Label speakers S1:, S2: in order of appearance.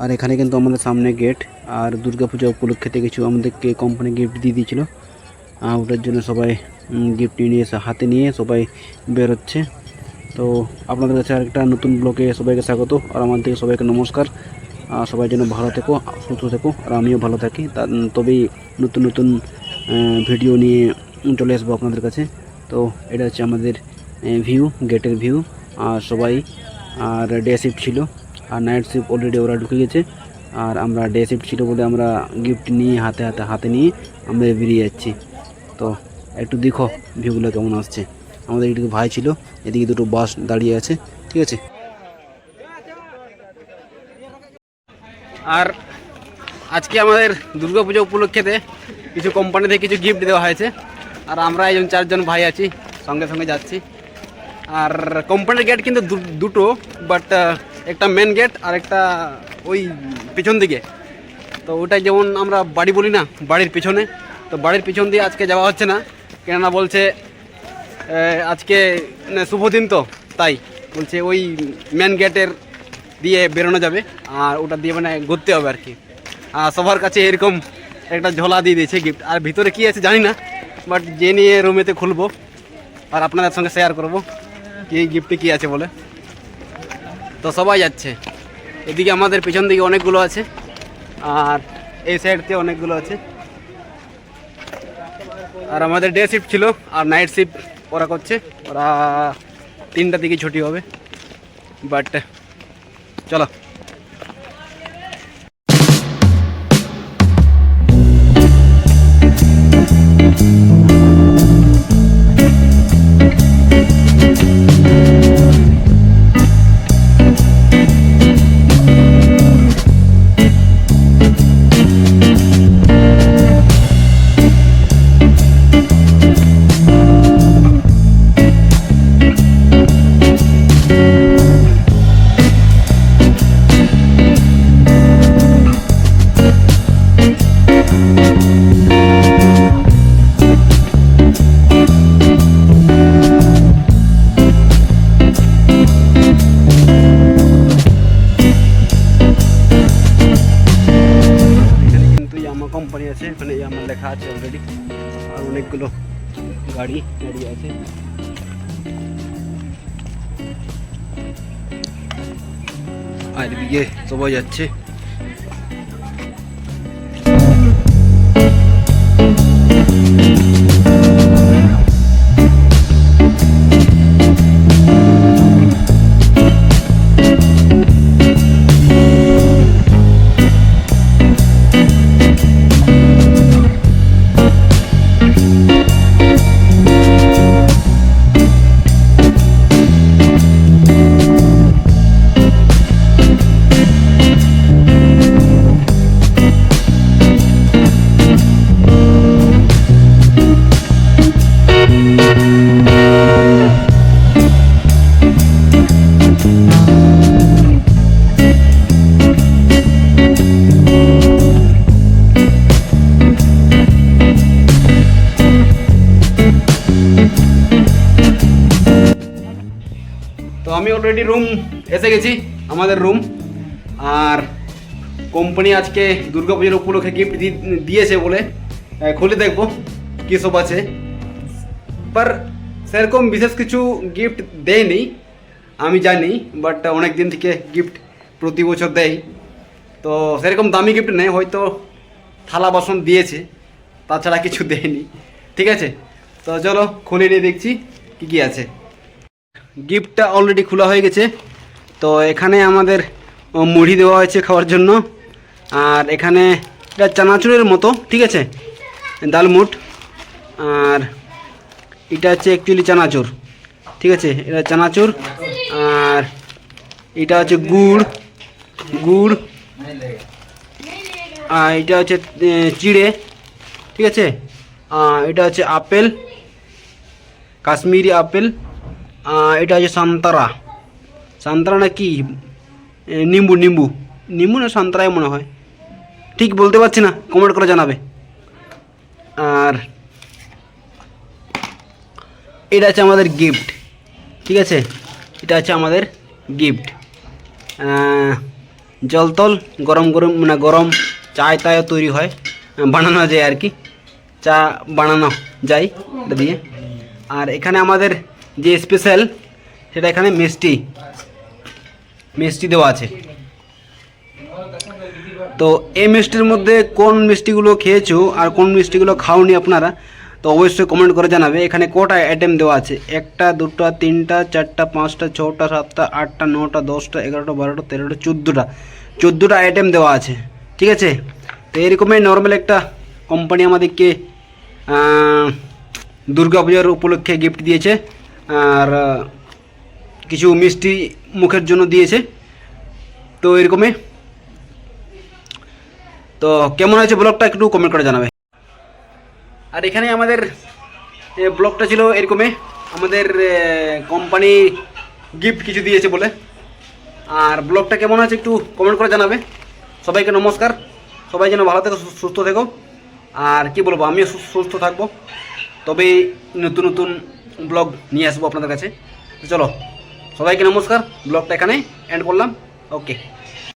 S1: আর এখানে কিন্তু আমাদের সামনে গেট, আর দুর্গাপূজা উপলক্ষে কিছু আমাদেরকে কোম্পানি গিফট দিয়ে দিয়েছিল, ওটার জন্য সবাই গিফট নিয়ে হাতে নিয়ে সবাই বেরোচ্ছে। তো আপনাদের কাছে আরেকটা নতুন ব্লগে সবাইকে স্বাগত, আর আমার থেকে সবাইকে নমস্কার। সবাই যেন ভালো থেকো, সুস্থ থেকো, আর আমিও ভালো থাকি, তবেই নতুন নতুন ভিডিও নিয়ে চলে আসবো আপনাদের কাছে। তো এটা হচ্ছে আমাদের ভিউ, গেটের ভিউ। আর সবাই, আর ডে শিফট ছিল, আর নাইট শিফট অলরেডি ওরা ঢুকে গেছে, আর আমরা ডে শিফট ছিল বলে আমরা গিফট নিয়ে হাতে নিয়ে আমরা বেরিয়ে যাচ্ছি। তো একটু দেখো ভিউগুলো কেমন আসছে। আমাদের এদিকে ভাই ছিল, এদিকে দুটো বাস দাঁড়িয়ে আছে, ঠিক আছে। আর আজকে আমাদের দুর্গাপূজা উপলক্ষেতে কিছু কোম্পানি থেকে কিছু গিফট দেওয়া হয়েছে, আর আমরা এই 4জন ভাই আছি, সঙ্গে সঙ্গে যাচ্ছি। আর কোম্পানির গেট কিন্তু দুটো, বাট একটা মেন গেট আর একটা ওই পিছন দিকে। তো ওটাই যেমন আমরা বাড়ি বলি না, বাড়ির পিছনে, তো বাড়ির পিছন দিয়ে আজকে যাওয়া হচ্ছে না, কেননা বলছে আজকে শুভ দিন, তো তাই বলছে ওই মেন গেটের দিয়ে বেরোনো যাবে, আর ওটা দিয়ে মানে ঘুরতে হবে আর কি। আর সবার কাছে এরকম একটা ঝোলা দিয়ে দিয়েছে গিফট, আর ভিতরে কি আছে জানি না, বাট যে নিয়ে রুমেতে খুলবো আর আপনাদের সঙ্গে শেয়ার করবো কি গিফটে কি আছে বলে। তো সবাই যাচ্ছে, এদিকে আমাদের পিছন দিকে অনেকগুলো আছে, আর এই সাইডতে অনেকগুলো আছে। আর আমাদের ডে শিফট ছিল, আর নাইট শিফট ওরা করছে, ওরা 3টার দিকে ছুটি হবে। বাট চলো। কোম্পানি আছে, এখানে আমার লেখা আছে অলরেডি, আর অনেকগুলো গাড়ি দাঁড়িয়ে আছে। আর এদিকে সবাই যাচ্ছে। তো আমি অলরেডি রুম এসে গেছি, আমাদের রুম। আর কোম্পানি আজকে দুর্গাপূজার উপলক্ষে গিফট দিয়েছে বলে খুলে দেখবো কী সব আছে। पर সেরকম বিশেষ কিছু গিফট দেয়নি আমি জানি, বাট অনেক দিন থেকে গিফট প্রতি বছর দেয়। তো সেরকম দামি গিফট নেই, হয়তো থালা বাসন দিয়েছে, তাছাড়া কিছু দেয়নি, ঠিক আছে। তো চলো খুলে নিয়ে দেখছি কী কী আছে। গিফটটা অলরেডি খোলা হয়ে গেছে। তো এখানে আমাদের মুড়ি দেওয়া হয়েছে খাওয়ার জন্য, আর এখানে এটা চানাচুরের মতো, ঠিক আছে, ডালমুট। আর এটা হচ্ছে অ্যাকচুয়ালি চানাচুর, ঠিক আছে, এটা চানাচুর। আর এটা হচ্ছে গুড়, আর এটা হচ্ছে চিড়ে, ঠিক আছে। এটা হচ্ছে আপেল, কাশ্মীরি আপেল। এটা হচ্ছে সান্তরা না কি, নিম্বু না সান্তরাই মনে হয়, ঠিক বলতে পারছি না, কমেন্ট করে জানাবে। আর এটা হচ্ছে আমাদের গিফট, ঠিক আছে, এটা হচ্ছে আমাদের গিফট। জলতল গরম গরম মানে গরম চায় তায়ও তৈরি হয়, বানানো যায় আর কি, চা বানানো যায় এটা দিয়ে। আর এখানে আমাদের যে স্পেশাল সেটা এখানে মিষ্টি মিষ্টি দেওয়া আছে। তো এই মিষ্টির মধ্যে কোন মিষ্টিগুলো খেয়েছো আর কোন মিষ্টিগুলো খাওনি আপনারা, তো অবশ্যই কমেন্ট করে জানাবে। এখানে কটা আইটেম দেওয়া আছে, 1টা 2টা 3টা 4টা 5টা 6টা 7টা 8টা 9টা 10টা 11টা 12টা 13টা 14টা আইটেম দেওয়া আছে, ঠিক আছে। তো এরকমই নর্মাল একটা কোম্পানি আমাদেরকে দুর্গা পূজার উপলক্ষে গিফট দিয়েছে, আর কিছু মিষ্টি মুখের জন্য দিয়েছে। তো এরকমই, তো কেমন হয়েছে ব্লগটা একটু কমেন্ট করে জানাবে। আর এখানে আমাদের ব্লগটা ছিল এরকমই, আমাদের কোম্পানি গিফট কিছু দিয়েছে বলে। আর ব্লগটা কেমন আছে একটু কমেন্ট করে জানাবে। সবাইকে নমস্কার, সবাই যেন ভালো থেকো, সুস্থ থেকো। আর কি বলবো, আমিও সুস্থ থাকবো, তবেই নতুন নতুন ব্লগ নিয়ে আসবো আপনাদের কাছে। তো চলো, সবাইকে নমস্কার, ব্লগটা এখানে এন্ড করলাম। ওকে।